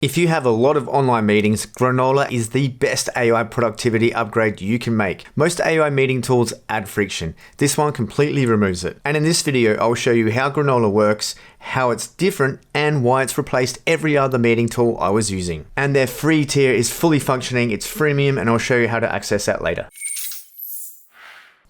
If you have a lot of online meetings, Granola is the best AI productivity upgrade you can make. Most AI meeting tools add friction. This one completely removes it. And in this video, I'll show you how Granola works, how it's different, and why it's replaced every other meeting tool I was using. And their free tier is fully functioning, it's freemium, and I'll show you how to access that later.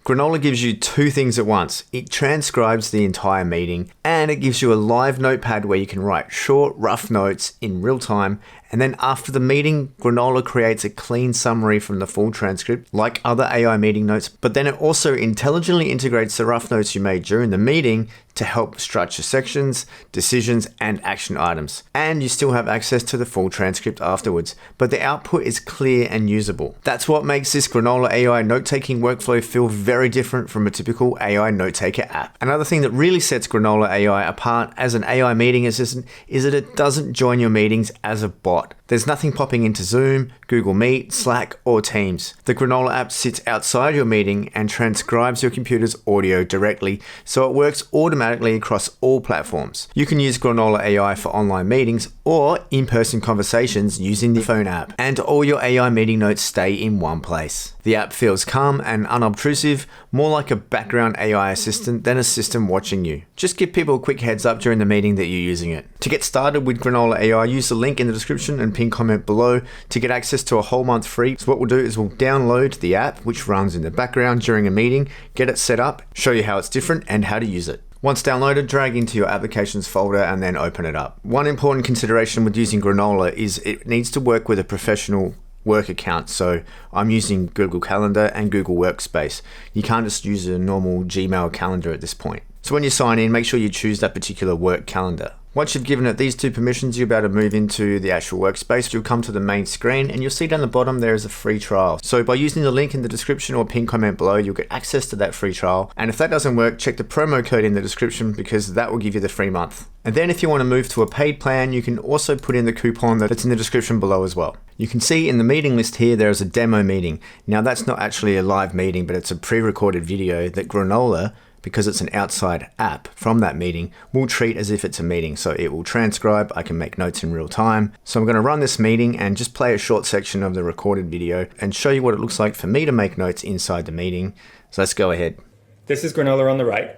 Granola gives you two things at once. It transcribes the entire meeting and it gives you a live notepad where you can write short, rough notes in real time. And then after the meeting, Granola creates a clean summary from the full transcript, like other AI meeting notes, but then it also intelligently integrates the rough notes you made during the meeting to help structure sections, decisions, and action items. And you still have access to the full transcript afterwards, but the output is clear and usable. That's what makes this Granola AI note-taking workflow feel very different from a typical AI note-taker app. Another thing that really sets Granola AI apart as an AI meeting assistant is that it doesn't join your meetings as a bot. There's nothing popping into Zoom, Google Meet, Slack, or Teams. The Granola app sits outside your meeting and transcribes your computer's audio directly, so it works automatically across all platforms. You can use Granola AI for online meetings or in-person conversations using the phone app, and all your AI meeting notes stay in one place. The app feels calm and unobtrusive, more like a background AI assistant than a system watching you. Just give people a quick heads up during the meeting that you're using it. To get started with Granola AI, use the link in the description and pin comment below to get access to a whole month free. So what we'll do is we'll download the app, which runs in the background during a meeting, get it set up, show you how it's different and how to use it. Once downloaded, drag into your applications folder and then open it up. One important consideration with using Granola is it needs to work with a professional work account. So I'm using Google Calendar and Google Workspace. You can't just use a normal Gmail calendar at this point. So when you sign in, make sure you choose that particular work calendar. Once you've given it these two permissions, you're about to move into the actual workspace. You'll come to the main screen and you'll see down the bottom there is a free trial. So by using the link in the description or pin comment below, you'll get access to that free trial. And if that doesn't work, check the promo code in the description because that will give you the free month. And then if you want to move to a paid plan, you can also put in the coupon that's in the description below as well. You can see in the meeting list here, there is a demo meeting. Now that's not actually a live meeting, but it's a pre-recorded video that Granola, because it's an outside app from that meeting, will treat as if it's a meeting. So it will transcribe, I can make notes in real time. So I'm gonna run this meeting and just play a short section of the recorded video and show you what it looks like for me to make notes inside the meeting. So let's go ahead. This is Granola on the right.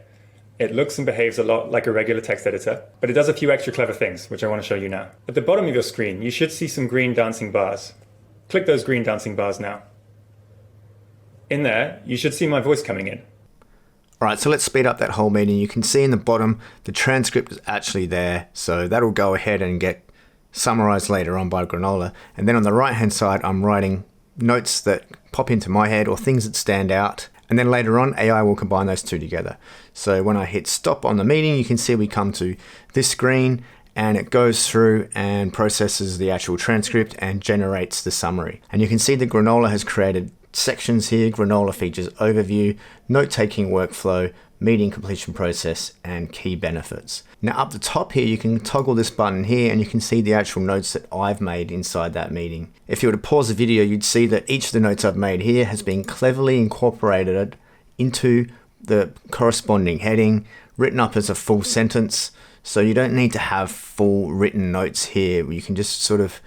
It looks and behaves a lot like a regular text editor, but it does a few extra clever things, which I want to show you now. At the bottom of your screen, you should see some green dancing bars. Click those green dancing bars now. In there, you should see my voice coming in. All right, so let's speed up that whole meeting. You can see in the bottom, the transcript is actually there. So that'll go ahead and get summarized later on by Granola. And then on the right-hand side, I'm writing notes that pop into my head or things that stand out. And then later on, AI will combine those two together. So when I hit stop on the meeting, you can see we come to this screen and it goes through and processes the actual transcript and generates the summary. And you can see that Granola has created sections here. Granola features overview, note-taking workflow, meeting completion process, and key benefits. Now up the top here, you can toggle this button here and you can see the actual notes that I've made inside that meeting. If you were to pause the video, you'd see that each of the notes I've made here has been cleverly incorporated into the corresponding heading, written up as a full sentence. So you don't need to have full written notes here. You can just sort of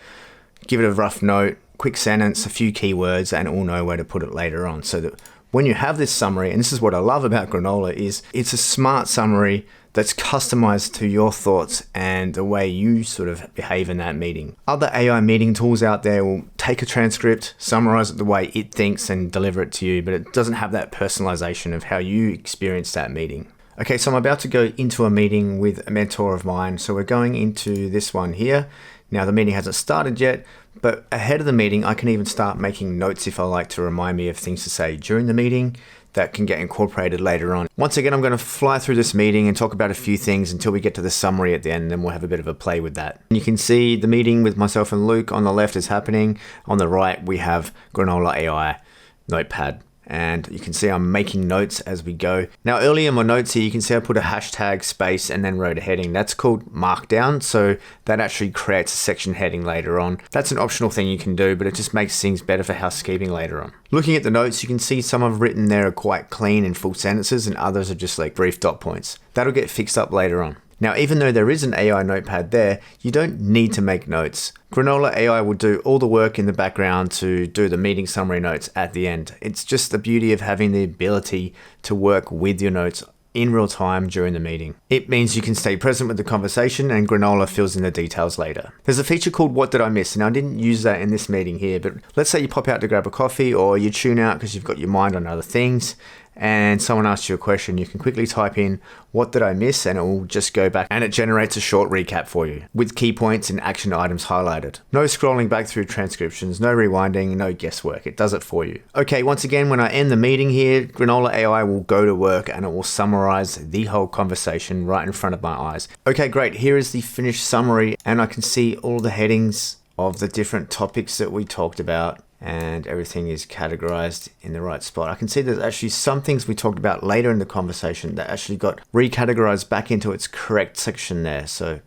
give it a rough note, quick sentence, a few keywords, and it will know where to put it later on. So that when you have this summary, and this is what I love about Granola, is it's a smart summary that's customized to your thoughts and the way you sort of behave in that meeting. Other AI meeting tools out there will take a transcript, summarize it the way it thinks and deliver it to you, but it doesn't have that personalization of how you experience that meeting. Okay, so I'm about to go into a meeting with a mentor of mine. So we're going into this one here. Now the meeting hasn't started yet, but ahead of the meeting, I can even start making notes if I like to remind me of things to say during the meeting that can get incorporated later on. Once again, I'm going to fly through this meeting and talk about a few things until we get to the summary at the end, and then we'll have a bit of a play with that. You can see the meeting with myself and Luke on the left is happening. On the right, we have Granola AI Notepad. And you can see I'm making notes as we go. Now early in my notes here, you can see I put a hashtag, space, and then wrote a heading. That's called Markdown. So that actually creates a section heading later on. That's an optional thing you can do, but it just makes things better for housekeeping later on. Looking at the notes, you can see some I've written there are quite clean and full sentences and others are just like brief dot points. That'll get fixed up later on. Now, even though there is an AI notepad there, you don't need to make notes. Granola AI will do all the work in the background to do the meeting summary notes at the end. It's just the beauty of having the ability to work with your notes in real time during the meeting. It means you can stay present with the conversation and Granola fills in the details later. There's a feature called What Did I Miss? And I didn't use that in this meeting here, but let's say you pop out to grab a coffee or you tune out because you've got your mind on other things and someone asks you a question, you can quickly type in, what did I miss? And it will just go back and it generates a short recap for you with key points and action items highlighted. No scrolling back through transcriptions, no rewinding, no guesswork. It does it for you. Okay, once again, when I end the meeting here, Granola AI will go to work and it will summarize the whole conversation right in front of my eyes. Okay, great. Here is the finished summary and I can see all the headings of the different topics that we talked about. And everything is categorized in the right spot. I can see there's actually some things we talked about later in the conversation that actually got recategorized back into its correct section there. So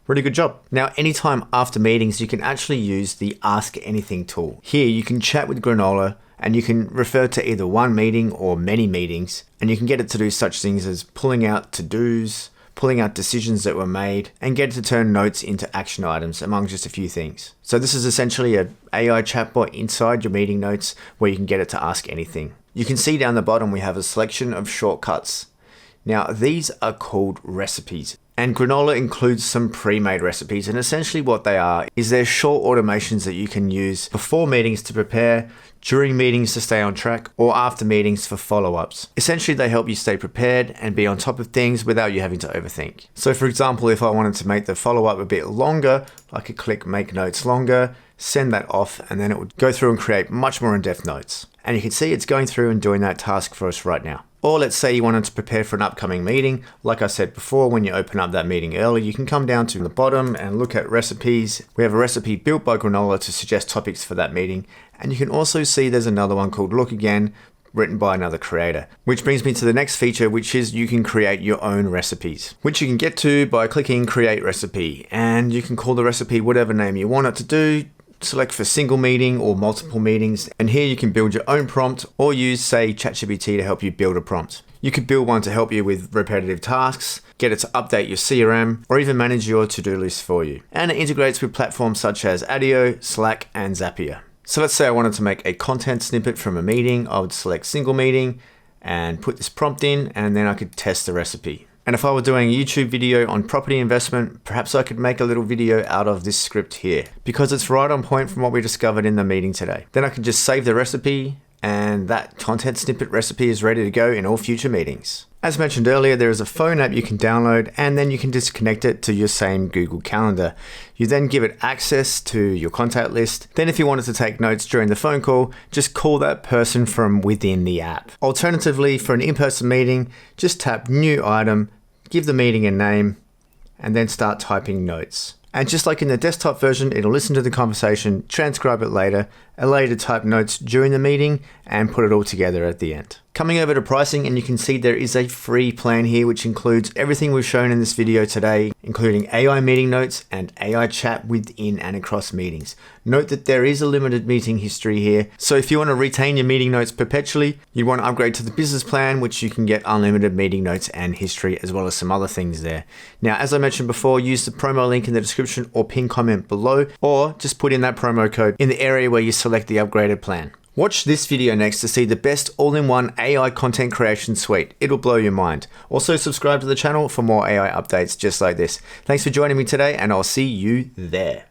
really good job. Now, anytime after meetings, you can actually use the Ask Anything tool. Here, you can chat with Granola and you can refer to either one meeting or many meetings. And you can get it to do such things as pulling out to-dos, pulling out decisions that were made, and get it to turn notes into action items, among just a few things. So this is essentially an AI chatbot inside your meeting notes where you can get it to ask anything. You can see down the bottom we have a selection of shortcuts. Now these are called recipes. And Granola includes some pre-made recipes, and essentially what they are is they're short automations that you can use before meetings to prepare, during meetings to stay on track, or after meetings for follow-ups. Essentially, they help you stay prepared and be on top of things without you having to overthink. So for example, if I wanted to make the follow-up a bit longer, I could click Make Notes Longer, send that off, and then it would go through and create much more in-depth notes. And you can see it's going through and doing that task for us right now. Or let's say you wanted to prepare for an upcoming meeting. Like I said before, when you open up that meeting early, you can come down to the bottom and look at recipes. We have a recipe built by Granola to suggest topics for that meeting. And you can also see there's another one called Look Again, written by another creator. Which brings me to the next feature, which is you can create your own recipes, which you can get to by clicking Create Recipe. And you can call the recipe whatever name you want it to do. Select for single meeting or multiple meetings, and here you can build your own prompt or use, say, ChatGPT to help you build a prompt. You could build one to help you with repetitive tasks, get it to update your CRM, or even manage your to-do list for you. And it integrates with platforms such as Adio, Slack, and Zapier. So let's say I wanted to make a content snippet from a meeting. I would select single meeting and put this prompt in, and then I could test the recipe. And if I were doing a YouTube video on property investment, perhaps I could make a little video out of this script here because it's right on point from what we discovered in the meeting today. Then I can just save the recipe and that content snippet recipe is ready to go in all future meetings. As mentioned earlier, there is a phone app you can download and then you can just connect it to your same Google Calendar. You then give it access to your contact list. Then if you wanted to take notes during the phone call, just call that person from within the app. Alternatively, for an in-person meeting, just tap New Item, give the meeting a name, and then start typing notes. And just like in the desktop version, it'll listen to the conversation, transcribe it later, allow you to type notes during the meeting, and put it all together at the end. Coming over to pricing, and you can see there is a free plan here which includes everything we've shown in this video today, including AI meeting notes and AI chat within and across meetings. Note that there is a limited meeting history here, so if you want to retain your meeting notes perpetually, you want to upgrade to the business plan, which you can get unlimited meeting notes and history, as well as some other things there. Now, as I mentioned before, use the promo link in the description or pin comment below, or just put in that promo code in the area where you select the upgraded plan. Watch this video next to see the best all-in-one AI content creation suite. It'll blow your mind. Also subscribe to the channel for more AI updates just like this. Thanks for joining me today, and I'll see you there.